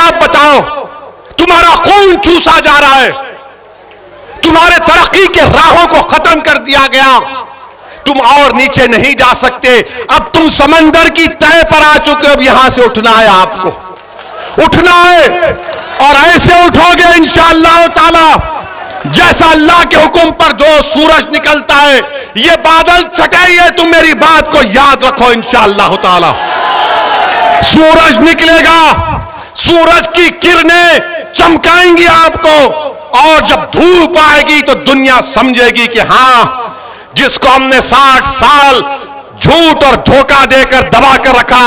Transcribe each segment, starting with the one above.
आप बताओ, तुम्हारा खून चूसा जा रहा है, तुम्हारे तरक्की के राहों को खत्म कर दिया गया, तुम और नीचे नहीं जा सकते। अब तुम समंदर की तह पर आ चुके हो, अब यहां से उठना है, आपको उठना है और ऐसे उठोगे इंशाअल्लाह ताला जैसा अल्लाह के हुक्म पर जो सूरज निकलता है। ये बादल छटाइए, तुम मेरी बात को याद रखो, इंशाअल्लाह ताला सूरज निकलेगा, सूरज की किरणें चमकाएंगी आपको, और जब धूप आएगी तो दुनिया समझेगी कि हां, जिसको हमने 60 साल झूठ और धोखा देकर दबा कर रखा,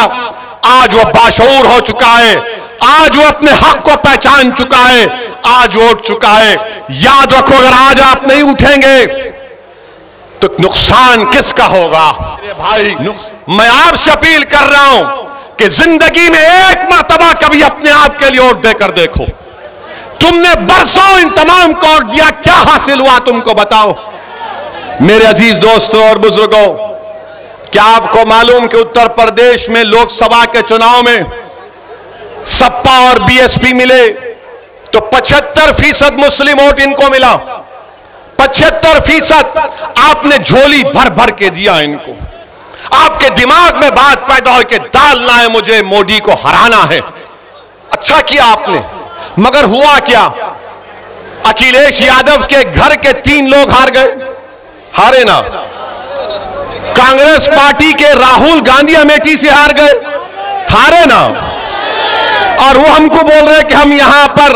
आज वो बाशऊर हो चुका है, आज वो अपने हक को पहचान चुका है, आज वो उठ चुका है। याद रखो, अगर आज आप नहीं उठेंगे तो नुकसान किसका होगा? भाई, मैं आपसे अपील कर रहा हूं कि जिंदगी में एक मर्तबा कभी अपने आप के लिए वोट देकर देखो। तुमने बरसों इन तमाम को वोट दिया, क्या हासिल हुआ तुमको बताओ? मेरे अजीज दोस्तों और बुजुर्गों, क्या आपको मालूम कि उत्तर प्रदेश में लोकसभा के चुनाव में सपा और बीएसपी मिले तो 75% मुस्लिम वोट इनको मिला। 75% आपने झोली भर भर के दिया इनको। आपके दिमाग में बात पैदा हो कि डालना है मुझे, मोदी को हराना है। अच्छा किया आपने, मगर हुआ क्या? अखिलेश यादव के घर के 3 लोग हार गए, हारे ना। कांग्रेस पार्टी के राहुल गांधी अमेठी से हार गए, हारे ना। और वो हमको बोल रहे कि हम यहां पर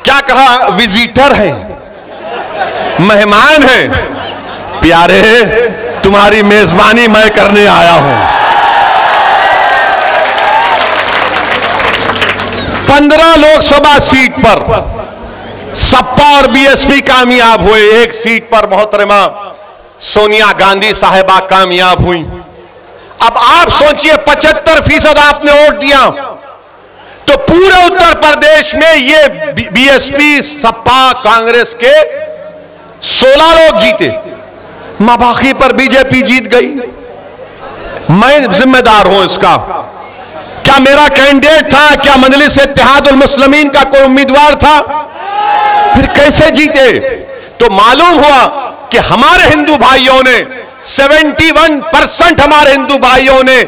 क्या कहा, विजिटर हैं, मेहमान हैं। प्यारे, तुम्हारी मेजबानी मैं करने आया हूं। 15 लोकसभा सीट पर सपा और बीएसपी कामयाब हुए। एक सीट पर मोहतरमा सोनिया गांधी साहिबा कामयाब हुई। अब आप सोचिए, 75% आपने वोट दिया तो पूरे उत्तर प्रदेश में ये बीएसपी, सपा, कांग्रेस के 16 लोग जीते, बाकी पर बीजेपी जीत गई। मैं जिम्मेदार हूं इसका। क्या मेरा कैंडिडेट था? क्या मजलिस इत्तेहादुल मुस्लिमीन का कोई उम्मीदवार था? फिर कैसे जीते? तो मालूम हुआ कि हमारे हिंदू भाइयों ने 71% हमारे हिंदू भाइयों ने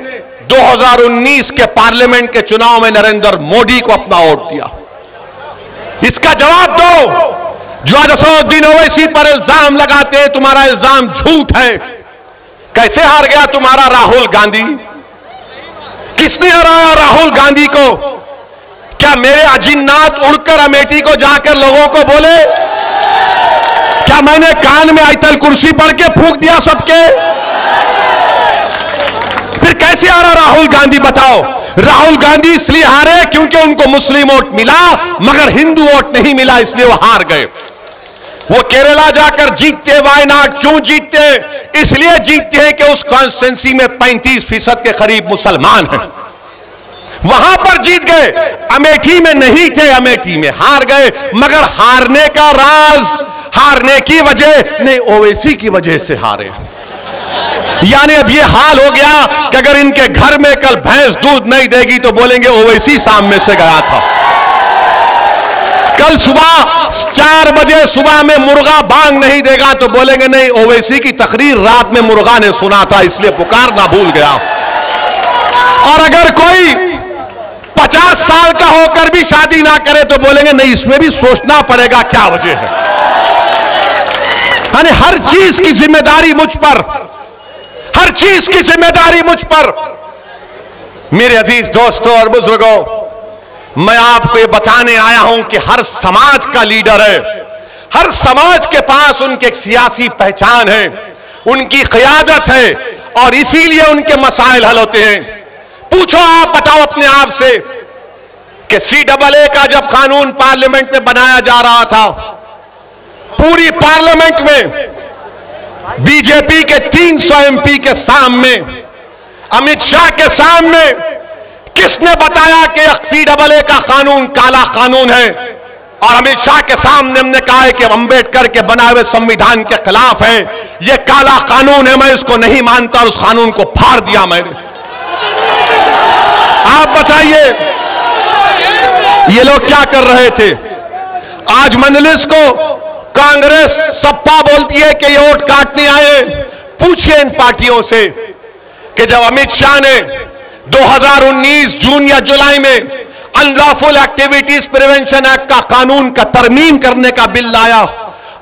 2019 के पार्लियामेंट के चुनाव में नरेंद्र मोदी को अपना वोट दिया। इसका जवाब दो। जो असदुद्दीन ओवैसी पर इल्जाम लगाते हैं, तुम्हारा इल्जाम झूठ है। कैसे हार गया तुम्हारा राहुल गांधी? किसने हराया राहुल गांधी को? क्या मेरे अजिन्नात उड़कर अमेठी को जाकर लोगों को बोले? क्या मैंने कान में आयतल कुर्सी पढ़ के फूंक दिया सबके? फिर कैसे हारा राहुल गांधी बताओ? राहुल गांधी इसलिए हारे क्योंकि उनको मुस्लिम वोट मिला मगर हिंदू वोट नहीं मिला, इसलिए वो हार गए। वो केरला जाकर जीतते, वायनाड क्यों जीतते? इसलिए जीतते हैं कि उस कॉन्स्टिट्यूंसी में 35% के करीब मुसलमान हैं, वहां पर जीत गए। अमेठी में नहीं थे, अमेठी में हार गए। मगर हारने का राज, हारने की वजह नहीं, ओवैसी की वजह से हारे। यानी अब ये हाल हो गया कि अगर इनके घर में कल भैंस दूध नहीं देगी तो बोलेंगे ओवैसी सामने से गया था। कल सुबह 4 बजे सुबह में मुर्गा बांग नहीं देगा तो बोलेंगे नहीं, ओवैसी की तकरीर रात में मुर्गा ने सुना था इसलिए पुकारना भूल गया। और अगर कोई 50 साल का होकर भी शादी ना करे तो बोलेंगे नहीं, इसमें भी सोचना पड़ेगा क्या वजह है। यानी हर चीज की जिम्मेदारी मुझ पर, हर चीज की जिम्मेदारी मुझ पर। मेरे अजीज दोस्तों और बुजुर्गों, मैं आपको ये बताने आया हूं कि हर समाज का लीडर है, हर समाज के पास उनकी एक सियासी पहचान है, उनकी क़यादत है और इसीलिए उनके मसाइल हल होते हैं। पूछो, आप बताओ अपने आप से कि CAA का जब कानून पार्लियामेंट में बनाया जा रहा था, पूरी पार्लियामेंट में बीजेपी के 300 MP के सामने, अमित शाह के सामने किसने बताया कि CAA का कानून काला कानून है? और अमित शाह के सामने हमने कहा है कि अंबेडकर के बनाए हुए संविधान के खिलाफ है, यह काला कानून है, मैं इसको नहीं मानता और उस कानून को फाड़ दिया मैंने। आप बताइए, ये लोग क्या कर रहे थे? आज मंजलिस को कांग्रेस सपा बोलती है कि ये वोट काटने आए। पूछिए इन पार्टियों से कि जब अमित शाह ने 2019 जून या जुलाई में अनलॉफुल एक्टिविटीज प्रिवेंशन एक्ट का कानून का तरमीम करने का बिल लाया,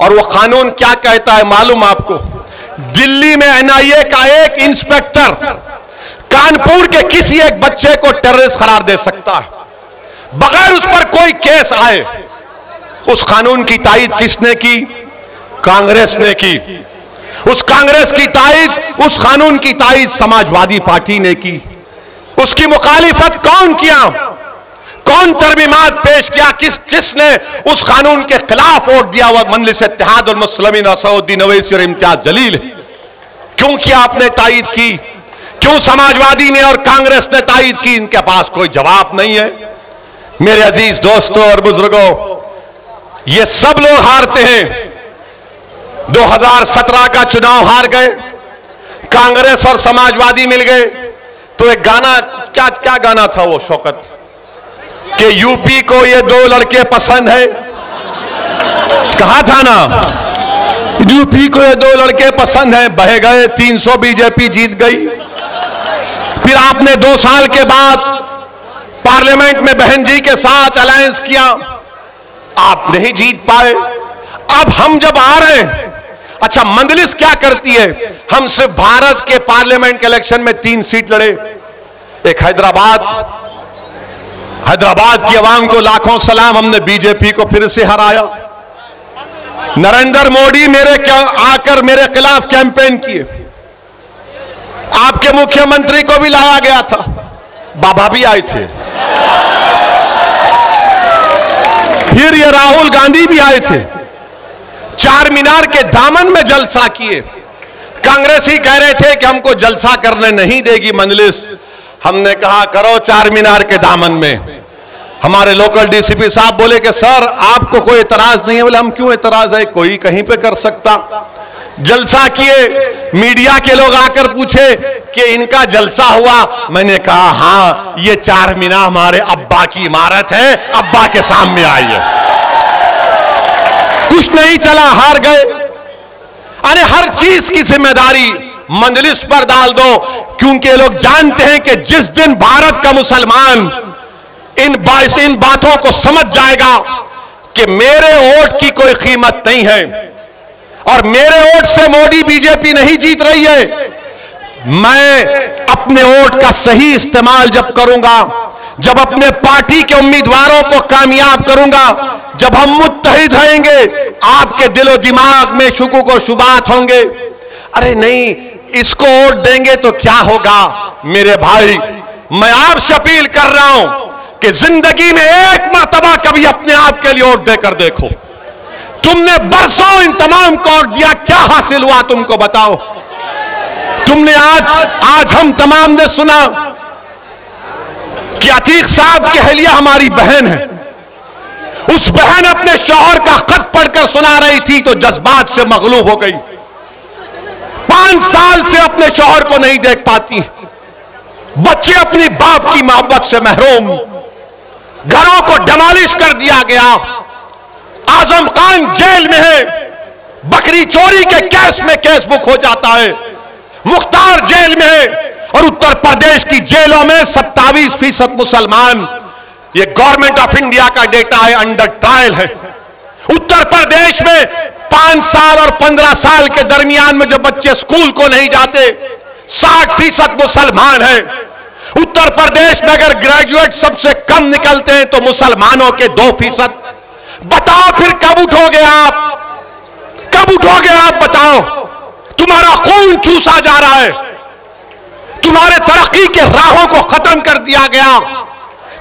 और वो कानून क्या कहता है मालूम आपको? दिल्ली में एनआईए का एक इंस्पेक्टर कानपुर के किसी एक बच्चे को टेररिस्ट करार दे सकता है बगैर उस पर कोई केस आए। उस कानून की तायीद किसने की? कांग्रेस ने की। उस कांग्रेस की तायीद, उस कानून की तायीद समाजवादी पार्टी ने की। उसकी मुखालिफत कौन किया? कौन तरमीमात पेश किया? किसने उस कानून के खिलाफ वोट दिया? हुआ मजलिस इत्तेहादुल मुस्लिमीन असदुद्दीन ओवैसी और इम्तियाज जलील। क्यों किया आपने तायीद की? क्यों समाजवादी ने और कांग्रेस ने तायीद की? इनके पास कोई जवाब नहीं है। मेरे अजीज दोस्तों और बुजुर्गों, ये सब लोग हारते हैं। 2017 का चुनाव हार गए, कांग्रेस और समाजवादी मिल गए। तो एक गाना, क्या गाना था वो शौकत, कि यूपी को ये दो लड़के पसंद है। कहा था ना, यूपी को ये दो लड़के पसंद है। बह गए 300, बीजेपी जीत गई। फिर आपने 2 साल के बाद पार्लियामेंट में बहन जी के साथ अलायंस किया, आप नहीं जीत पाए। अब हम जब आ रहे हैं, अच्छा मंजलिस क्या करती है? हम सिर्फ भारत के पार्लियामेंट के इलेक्शन में 3 सीट लड़े। एक हैदराबाद की आवाम को लाखों सलाम, हमने बीजेपी को फिर से हराया। नरेंद्र मोदी आकर मेरे खिलाफ कैंपेन किए। आपके मुख्यमंत्री को भी लाया गया था, बाबा भी आए थे। फिर ये राहुल गांधी भी आए थे। चार मीनार के दामन में जलसा किए। कांग्रेसी कह रहे थे कि हमको जलसा करने नहीं देगी मंजलिस। हमने कहा करो चार मीनार के दामन में। हमारे लोकल डीसीपी साहब बोले कि सर आपको कोई एतराज नहीं है। बोले हम क्यों एतराज है, कोई कहीं पे कर सकता। जलसा किए। मीडिया के लोग आकर पूछे कि इनका जलसा हुआ। मैंने कहा हाँ, ये चार मीनार हमारे अब्बा की इमारत है, अब्बा के सामने आई है। कुछ नहीं चला, हार गए। अरे हर चीज की जिम्मेदारी मंजलिस पर डाल दो, क्योंकि लोग जानते हैं कि जिस दिन भारत का मुसलमान इन बातों को समझ जाएगा कि मेरे वोट की कोई कीमत नहीं है और मेरे वोट से मोदी बीजेपी नहीं जीत रही है, मैं अपने वोट का सही इस्तेमाल जब करूंगा, जब अपने पार्टी के उम्मीदवारों को कामयाब करूंगा, जब हम मुत्तहिद रहेंगे, आपके दिलो दिमाग में शुकूक और शुबात होंगे। अरे नहीं, इसको वोट देंगे तो क्या होगा। मेरे भाई, मैं आपसे अपील कर रहा हूं कि जिंदगी में एक मर्तबा कभी अपने आप के लिए वोट देकर देखो। तुमने बरसों इन तमाम को वोट दिया, क्या हासिल हुआ तुमको बताओ। तुमने आज हम तमाम ने सुना कि अतीक साहब की अहलिया हमारी बहन है। उस बहन अपने शौहर का खत पढ़कर सुना रही थी तो जज्बात से मगलूब हो गई। 5 साल से अपने शौहर को नहीं देख पाती। बच्चे अपनी बाप की मोहब्बत से महरूम। घरों को डमालिश कर दिया गया। आजम खान जेल में है, बकरी चोरी के केस में केस बुक हो जाता है। मुख्तार जेल में है और उत्तर प्रदेश की जेलों में 27% मुसलमान। ये गवर्नमेंट ऑफ इंडिया का डेटा है, अंडर ट्रायल है। उत्तर प्रदेश में 5 साल और 15 साल के दरमियान में जो बच्चे स्कूल को नहीं जाते, 60% मुसलमान है। उत्तर प्रदेश में अगर ग्रेजुएट सबसे कम निकलते हैं तो मुसलमानों के 2%। बताओ फिर कब उठोगे आप, कब उठोगे आप बताओ। तुम्हारा खून चूसा जा रहा है, तुम्हारे तरक्की के राहों को खत्म कर दिया गया,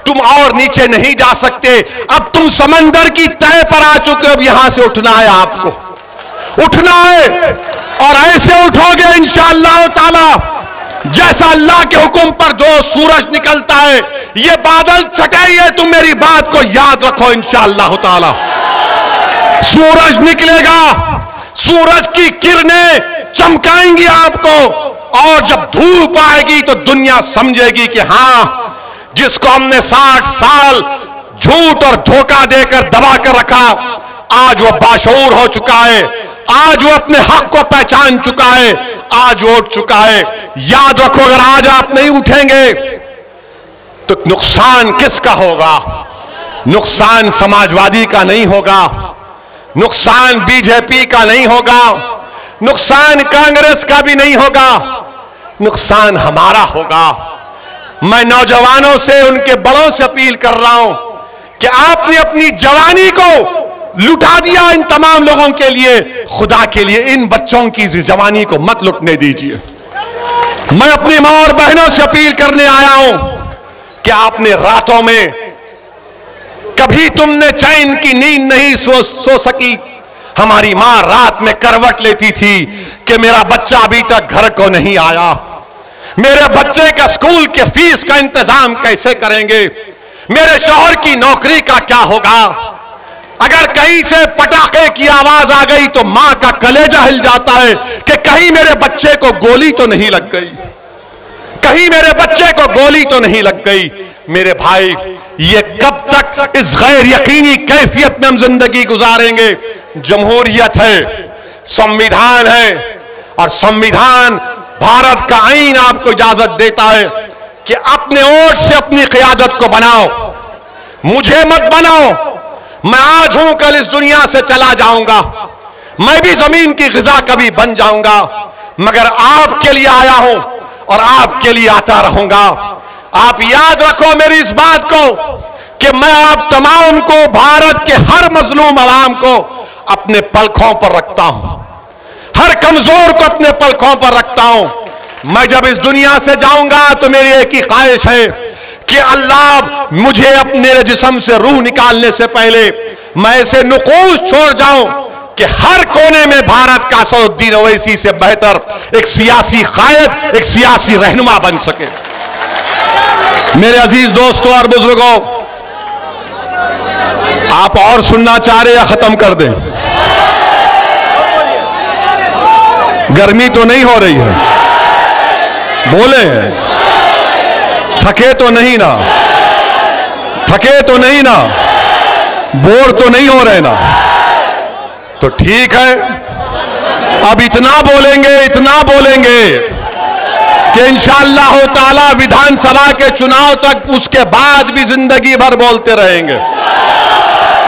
तुम और नीचे नहीं जा सकते। अब तुम समंदर की तह पर आ चुके हो, अब यहां से उठना है, आपको उठना है और ऐसे उठोगे इंशाअल्लाह ताला जैसा अल्लाह के हुक्म पर जो सूरज निकलता है। ये बादल छटाई है, तुम मेरी बात को याद रखो। इंशाअल्लाह ताला सूरज निकलेगा, सूरज की किरणें चमकाएंगी आपको, और जब धूप आएगी तो दुनिया समझेगी कि हां, जिसको हमने 60 साल झूठ और धोखा देकर दबा कर रखा, आज वो बाशऊर हो चुका है, आज वो अपने हक को पहचान चुका है, आज वो उठ चुका है। याद रखो, अगर आज आप नहीं उठेंगे तो नुकसान किसका होगा? नुकसान समाजवादी का नहीं होगा, नुकसान बीजेपी का नहीं होगा, नुकसान कांग्रेस का भी नहीं होगा, नुकसान हमारा होगा। मैं नौजवानों से, उनके बड़ों से अपील कर रहा हूं कि आपने अपनी जवानी को लुटा दिया इन तमाम लोगों के लिए, खुदा के लिए इन बच्चों की जवानी को मत लुटने दीजिए। मैं अपनी मां और बहनों से अपील करने आया हूं कि आपने रातों में कभी तुमने चैन की नींद नहीं सो सकी। हमारी मां रात में करवट लेती थी कि मेरा बच्चा अभी तक घर को नहीं आया, मेरे बच्चे का स्कूल के फीस का इंतजाम कैसे करेंगे, मेरे शौहर की नौकरी का क्या होगा। अगर कहीं से पटाखे की आवाज आ गई तो मां का कलेजा हिल जाता है कि कहीं मेरे बच्चे को गोली तो नहीं लग गई, कहीं मेरे बच्चे को गोली तो नहीं लग गई। मेरे भाई, ये कब तक इस गैर यकीनी कैफियत में हम जिंदगी गुजारेंगे? जमहूरियत है, संविधान है, और संविधान भारत का आईन आपको इजाजत देता है कि अपने वोट से अपनी क़ियादत को बनाओ, मुझे मत बनाओ। मैं आज हूं, कल इस दुनिया से चला जाऊंगा, मैं भी जमीन की ग़िज़ा कभी बन जाऊंगा, मगर आपके लिए आया हूं और आपके लिए आता रहूंगा। आप याद रखो मेरी इस बात को कि मैं आप तमाम को, भारत के हर मजलूम अवाम को अपने पलकों पर रखता हूं, हर कमजोर को अपने पलकों पर रखता हूं। मैं जब इस दुनिया से जाऊंगा तो मेरी एक ही ख्वाहिश है कि अल्लाह मुझे अपने जिस्म से रूह निकालने से पहले मैं ऐसे नुकूश छोड़ जाऊं कि हर कोने में भारत का असदुद्दीन ओवैसी से बेहतर एक सियासी कायद, एक सियासी रहनुमा बन सके। मेरे अजीज दोस्तों और बुजुर्गों, आप और सुनना चाह रहे या खत्म कर दें? गर्मी तो नहीं हो रही है? बोले, थके तो नहीं ना? थके तो नहीं ना? बोर तो नहीं हो रहे ना? तो ठीक है, अब इतना बोलेंगे कि इंशाअल्लाह ताला विधानसभा के चुनाव तक, उसके बाद भी जिंदगी भर बोलते रहेंगे।